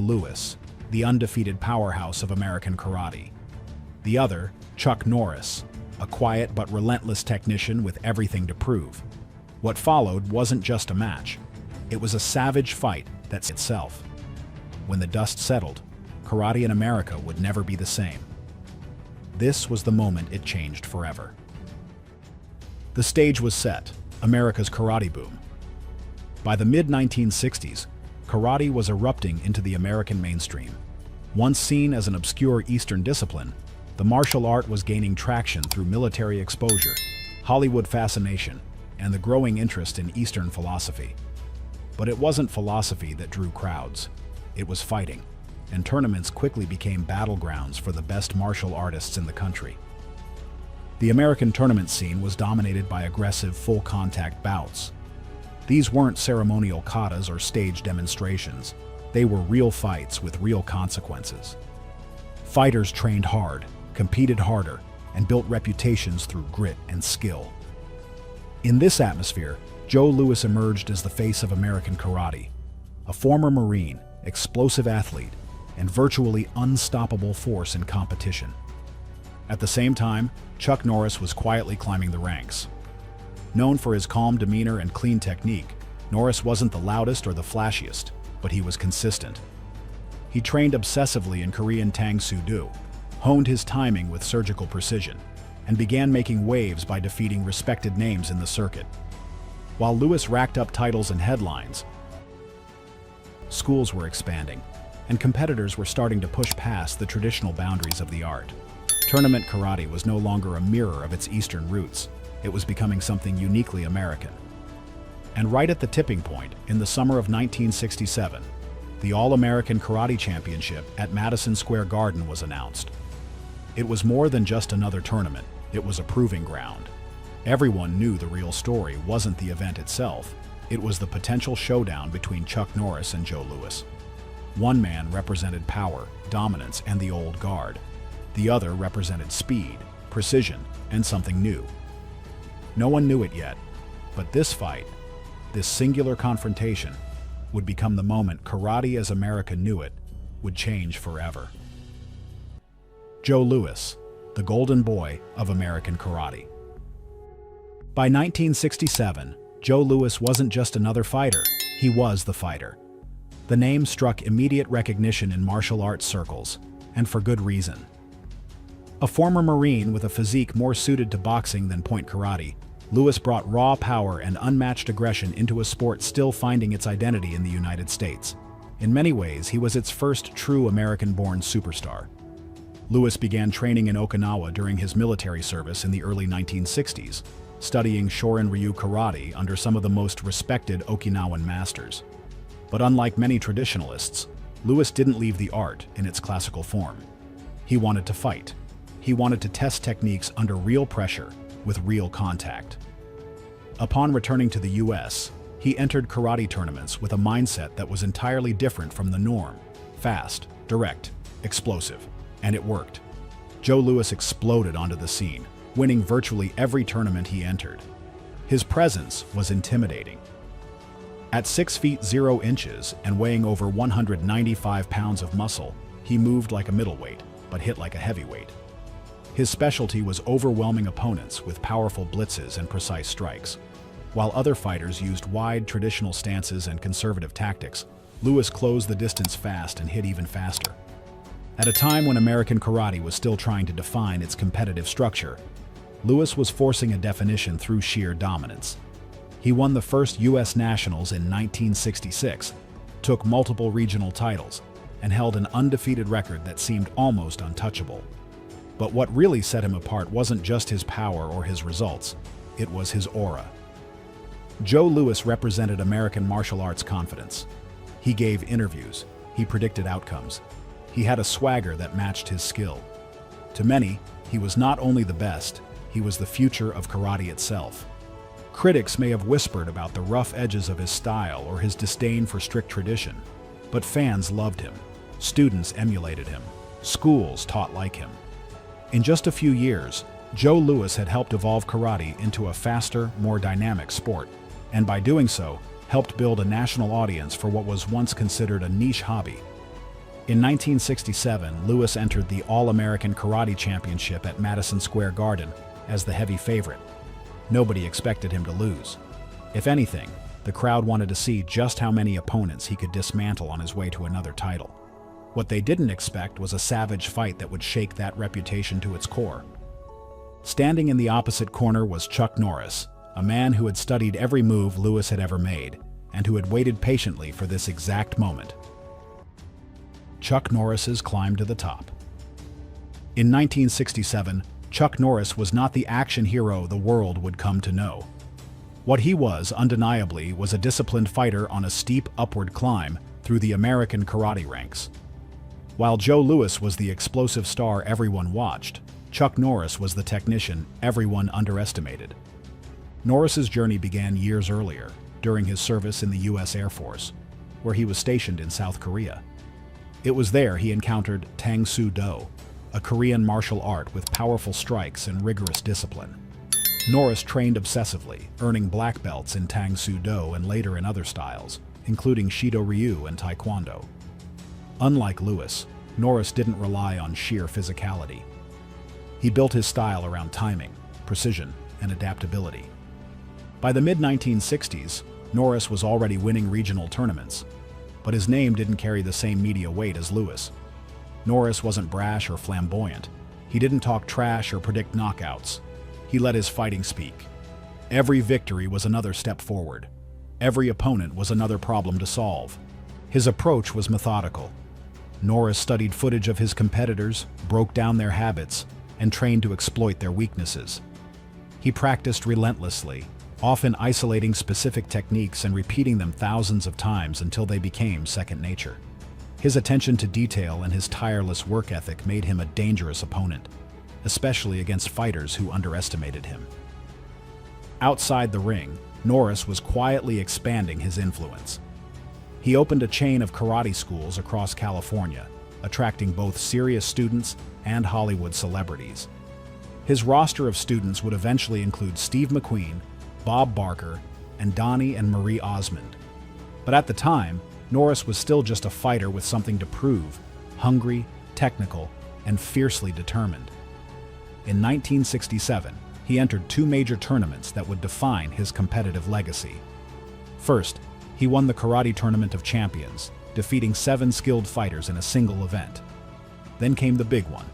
Lewis, the undefeated powerhouse of American karate. The other, Chuck Norris, a quiet but relentless technician with everything to prove. What followed wasn't just a match. It was a savage fight that's itself. When the dust settled, karate in America would never be the same. This was the moment it changed forever. The stage was set, America's karate boom. By the mid-1960s, karate was erupting into the American mainstream. Once seen as an obscure Eastern discipline, the martial art was gaining traction through military exposure, Hollywood fascination, and the growing interest in Eastern philosophy. But it wasn't philosophy that drew crowds. It was fighting, and tournaments quickly became battlegrounds for the best martial artists in the country. The American tournament scene was dominated by aggressive, full-contact bouts. These weren't ceremonial katas or stage demonstrations. They were real fights with real consequences. Fighters trained hard, competed harder, and built reputations through grit and skill. In this atmosphere, Joe Louis emerged as the face of American karate, a former Marine, explosive athlete, and virtually unstoppable force in competition. At the same time, Chuck Norris was quietly climbing the ranks. Known for his calm demeanor and clean technique, Norris wasn't the loudest or the flashiest, but he was consistent. He trained obsessively in Korean Tang Soo Do, honed his timing with surgical precision, and began making waves by defeating respected names in the circuit. While Louis racked up titles and headlines, schools were expanding, and competitors were starting to push past the traditional boundaries of the art. Tournament karate was no longer a mirror of its Eastern roots. It was becoming something uniquely American. And right at the tipping point, in the summer of 1967, the All-American Karate Championship at Madison Square Garden was announced. It was more than just another tournament, it was a proving ground. Everyone knew the real story wasn't the event itself, it was the potential showdown between Chuck Norris and Joe Louis. One man represented power, dominance, and the old guard. The other represented speed, precision, and something new. No one knew it yet, but this fight, this singular confrontation, would become the moment karate as America knew it would change forever. Joe Louis, the golden boy of American karate. By 1967, Joe Louis wasn't just another fighter, he was the fighter. The name struck immediate recognition in martial arts circles, and for good reason. A former Marine with a physique more suited to boxing than point karate, Louis brought raw power and unmatched aggression into a sport still finding its identity in the United States. In many ways, he was its first true American-born superstar. Louis began training in Okinawa during his military service in the early 1960s, studying Shorin-Ryu karate under some of the most respected Okinawan masters. But unlike many traditionalists, Louis didn't leave the art in its classical form. He wanted to fight. He wanted to test techniques under real pressure, with real contact. Upon returning to the US, he entered karate tournaments with a mindset that was entirely different from the norm. Fast, direct, explosive, and it worked. Joe Louis exploded onto the scene, winning virtually every tournament he entered. His presence was intimidating. At 6 feet 0 inches and weighing over 195 pounds of muscle, he moved like a middleweight, but hit like a heavyweight. His specialty was overwhelming opponents with powerful blitzes and precise strikes. While other fighters used wide traditional stances and conservative tactics, Louis closed the distance fast and hit even faster. At a time when American karate was still trying to define its competitive structure, Louis was forcing a definition through sheer dominance. He won the first U.S. Nationals in 1966, took multiple regional titles, and held an undefeated record that seemed almost untouchable. But what really set him apart wasn't just his power or his results, it was his aura. Joe Louis represented American martial arts confidence. He gave interviews, he predicted outcomes. He had a swagger that matched his skill. To many, he was not only the best, he was the future of karate itself. Critics may have whispered about the rough edges of his style or his disdain for strict tradition, but fans loved him. Students emulated him. Schools taught like him. In just a few years, Joe Louis had helped evolve karate into a faster, more dynamic sport, and by doing so, helped build a national audience for what was once considered a niche hobby. In 1967, Lewis entered the All-American Karate Championship at Madison Square Garden as the heavy favorite. Nobody expected him to lose. If anything, the crowd wanted to see just how many opponents he could dismantle on his way to another title. What they didn't expect was a savage fight that would shake that reputation to its core. Standing in the opposite corner was Chuck Norris, a man who had studied every move Lewis had ever made, and who had waited patiently for this exact moment. Chuck Norris's climb to the top. In 1967, Chuck Norris was not the action hero the world would come to know. What he was, undeniably, was a disciplined fighter on a steep upward climb through the American karate ranks. While Joe Louis was the explosive star everyone watched, Chuck Norris was the technician everyone underestimated. Norris's journey began years earlier, during his service in the U.S. Air Force, where he was stationed in South Korea. It was there he encountered Tang Soo Do, a Korean martial art with powerful strikes and rigorous discipline. Norris trained obsessively, earning black belts in Tang Soo Do and later in other styles, including Shido-Ryu and Taekwondo. Unlike Lewis, Norris didn't rely on sheer physicality. He built his style around timing, precision, and adaptability. By the mid-1960s, Norris was already winning regional tournaments, but his name didn't carry the same media weight as Lewis. Norris wasn't brash or flamboyant. He didn't talk trash or predict knockouts. He let his fighting speak. Every victory was another step forward. Every opponent was another problem to solve. His approach was methodical. Norris studied footage of his competitors, broke down their habits, and trained to exploit their weaknesses. He practiced relentlessly, often isolating specific techniques and repeating them thousands of times until they became second nature. His attention to detail and his tireless work ethic made him a dangerous opponent, especially against fighters who underestimated him. Outside the ring, Norris was quietly expanding his influence. He opened a chain of karate schools across California, attracting both serious students and Hollywood celebrities. His roster of students would eventually include Steve McQueen, Bob Barker, and Donnie and Marie Osmond. But at the time, Norris was still just a fighter with something to prove, hungry, technical, and fiercely determined. In 1967, he entered two major tournaments that would define his competitive legacy. First, he won the Karate Tournament of Champions, defeating 7 skilled fighters in a single event. Then came the big one,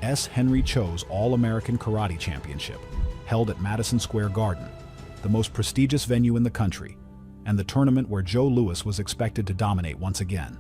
S. Henry Cho's All-American Karate Championship, held at Madison Square Garden, the most prestigious venue in the country, and the tournament where Joe Louis was expected to dominate once again.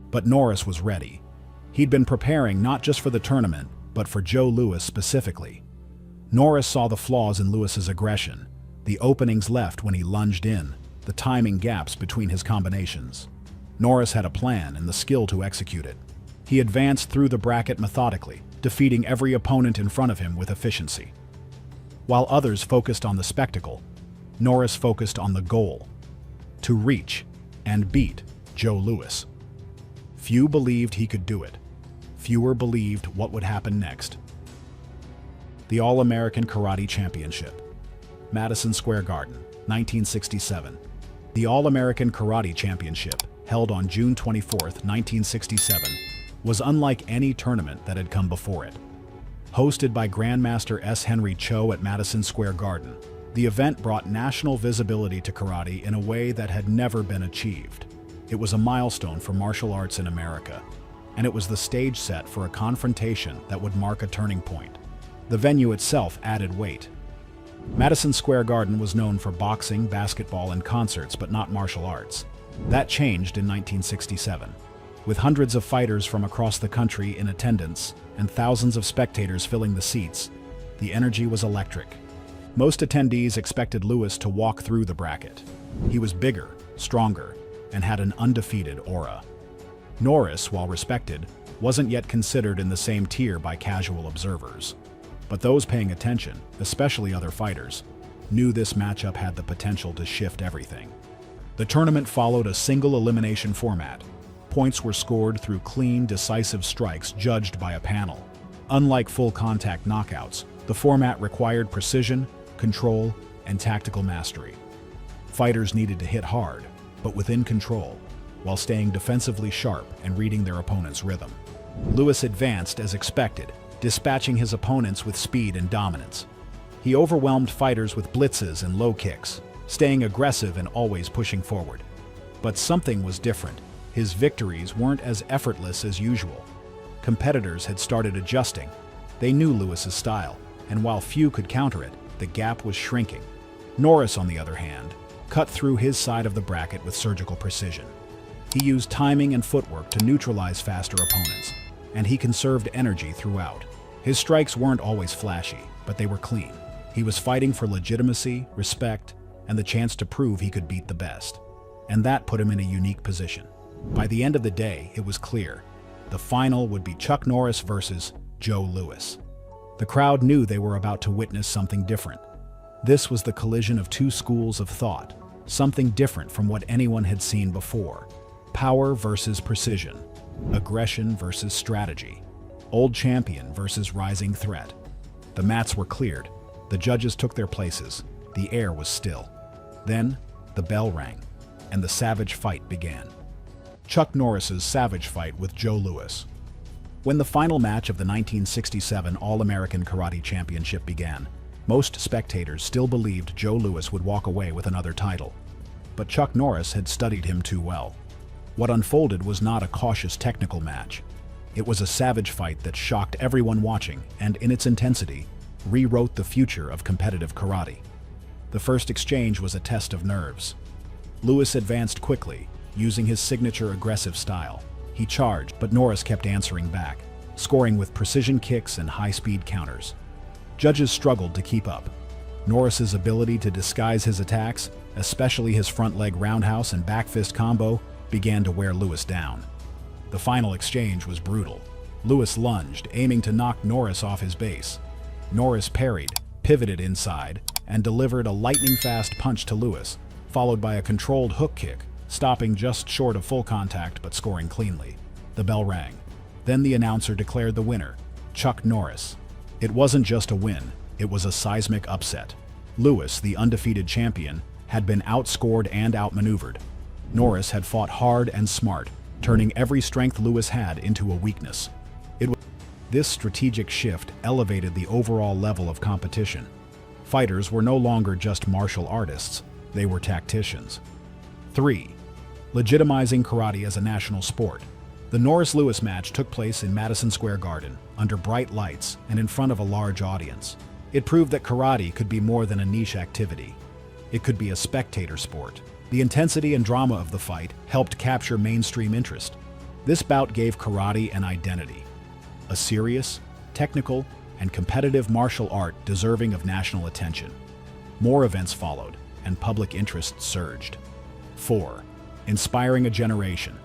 But Norris was ready. He'd been preparing not just for the tournament, but for Joe Louis specifically. Norris saw the flaws in Louis's aggression, the openings left when he lunged in, the timing gaps between his combinations. Norris had a plan and the skill to execute it. He advanced through the bracket methodically, defeating every opponent in front of him with efficiency. While others focused on the spectacle, Norris focused on the goal: to reach and beat Joe Louis. Few believed he could do it. Fewer believed what would happen next. The All-American Karate Championship. Madison Square Garden, 1967. The All-American Karate Championship, held on June 24, 1967, was unlike any tournament that had come before it. Hosted by Grandmaster S. Henry Cho at Madison Square Garden, the event brought national visibility to karate in a way that had never been achieved. It was a milestone for martial arts in America, and it was the stage set for a confrontation that would mark a turning point. The venue itself added weight. Madison Square Garden was known for boxing, basketball, and concerts, but not martial arts. That changed in 1967. With hundreds of fighters from across the country in attendance and thousands of spectators filling the seats, the energy was electric. Most attendees expected Louis to walk through the bracket. He was bigger, stronger, and had an undefeated aura. Norris, while respected, wasn't yet considered in the same tier by casual observers. But those paying attention, especially other fighters, knew this matchup had the potential to shift everything. The tournament followed a single elimination format. Points were scored through clean, decisive strikes judged by a panel. Unlike full contact knockouts, the format required precision, control, and tactical mastery. Fighters needed to hit hard, but within control. while staying defensively sharp and reading their opponent's rhythm. Lewis advanced as expected, dispatching his opponents with speed and dominance. He overwhelmed fighters with blitzes and low kicks, staying aggressive and always pushing forward. But something was different. His victories weren't as effortless as usual. Competitors had started adjusting. They knew Lewis's style, and while few could counter it, the gap was shrinking. Norris, on the other hand, cut through his side of the bracket with surgical precision. He used timing and footwork to neutralize faster opponents, and he conserved energy throughout. His strikes weren't always flashy, but they were clean. He was fighting for legitimacy, respect, and the chance to prove he could beat the best. And that put him in a unique position. By the end of the day, it was clear. The final would be Chuck Norris versus Joe Louis. The crowd knew they were about to witness something different. This was the collision of two schools of thought, something different from what anyone had seen before. Power versus precision, aggression versus strategy, old champion versus rising threat. The mats were cleared, the judges took their places, the air was still. Then, the bell rang, and the savage fight began. Chuck Norris's savage fight with Joe Louis. When the final match of the 1967 All-American Karate Championship began, most spectators still believed Joe Louis would walk away with another title. But Chuck Norris had studied him too well. What unfolded was not a cautious technical match. It was a savage fight that shocked everyone watching and, in its intensity, rewrote the future of competitive karate. The first exchange was a test of nerves. Louis advanced quickly, using his signature aggressive style. He charged, but Norris kept answering back, scoring with precision kicks and high-speed counters. Judges struggled to keep up. Norris's ability to disguise his attacks, especially his front leg roundhouse and back fist combo, began to wear Louis down. The final exchange was brutal. Louis lunged, aiming to knock Norris off his base. Norris parried, pivoted inside, and delivered a lightning-fast punch to Louis, followed by a controlled hook kick, stopping just short of full contact but scoring cleanly. The bell rang. Then the announcer declared the winner, Chuck Norris. It wasn't just a win, it was a seismic upset. Louis, the undefeated champion, had been outscored and outmaneuvered. Norris had fought hard and smart, turning every strength Louis had into a weakness. This strategic shift elevated the overall level of competition. Fighters were no longer just martial artists, they were tacticians. 3. Legitimizing karate as a national sport. The Norris-Louis match took place in Madison Square Garden, under bright lights and in front of a large audience. It proved that karate could be more than a niche activity. It could be a spectator sport. The intensity and drama of the fight helped capture mainstream interest. This bout gave karate an identity. A serious, technical, and competitive martial art deserving of national attention. More events followed, and public interest surged. 4. Inspiring a generation.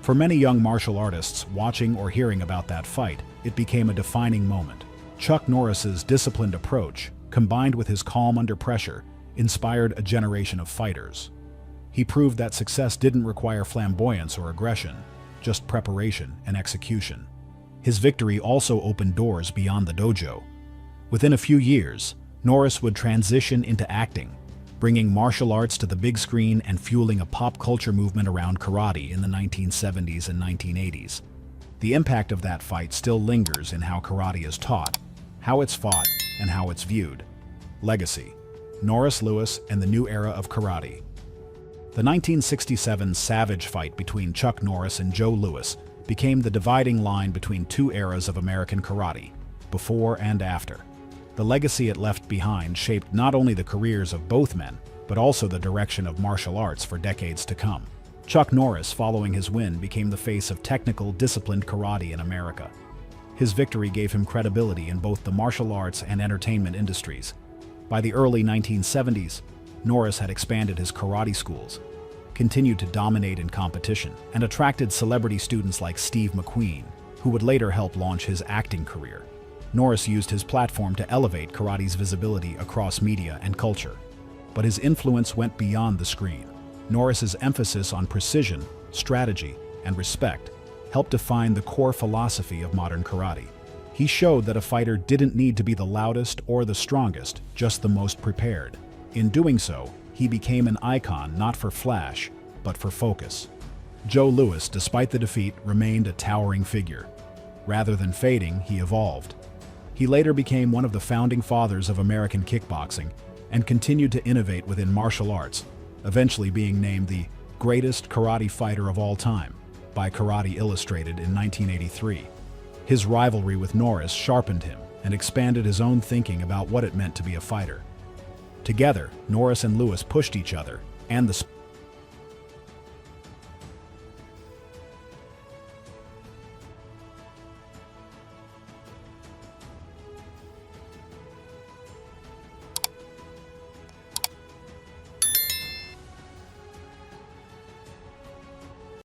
For many young martial artists watching or hearing about that fight, it became a defining moment. Chuck Norris's disciplined approach, combined with his calm under pressure, inspired a generation of fighters. He proved that success didn't require flamboyance or aggression, just preparation and execution. His victory also opened doors beyond the dojo. Within a few years, Norris would transition into acting, bringing martial arts to the big screen and fueling a pop culture movement around karate in the 1970s and 1980s. The impact of that fight still lingers in how karate is taught, how it's fought, and how it's viewed. Legacy: Norris-Louis and the new era of karate. The 1967 savage fight between Chuck Norris and Joe Louis became the dividing line between two eras of American karate, before and after. The legacy it left behind shaped not only the careers of both men, but also the direction of martial arts for decades to come. Chuck Norris, following his win, became the face of technical, disciplined karate in America. His victory gave him credibility in both the martial arts and entertainment industries. By the early 1970s, Norris had expanded his karate schools, continued to dominate in competition, and attracted celebrity students like Steve McQueen, who would later help launch his acting career. Norris used his platform to elevate karate's visibility across media and culture. But his influence went beyond the screen. Norris's emphasis on precision, strategy, and respect helped define the core philosophy of modern karate. He showed that a fighter didn't need to be the loudest or the strongest, just the most prepared. In doing so, he became an icon not for flash, but for focus. Joe Louis, despite the defeat, remained a towering figure. Rather than fading, he evolved. He later became one of the founding fathers of American kickboxing and continued to innovate within martial arts, eventually being named the greatest karate fighter of all time by Karate Illustrated in 1983. His rivalry with Norris sharpened him and expanded his own thinking about what it meant to be a fighter. Together, Norris and Louis pushed each other and the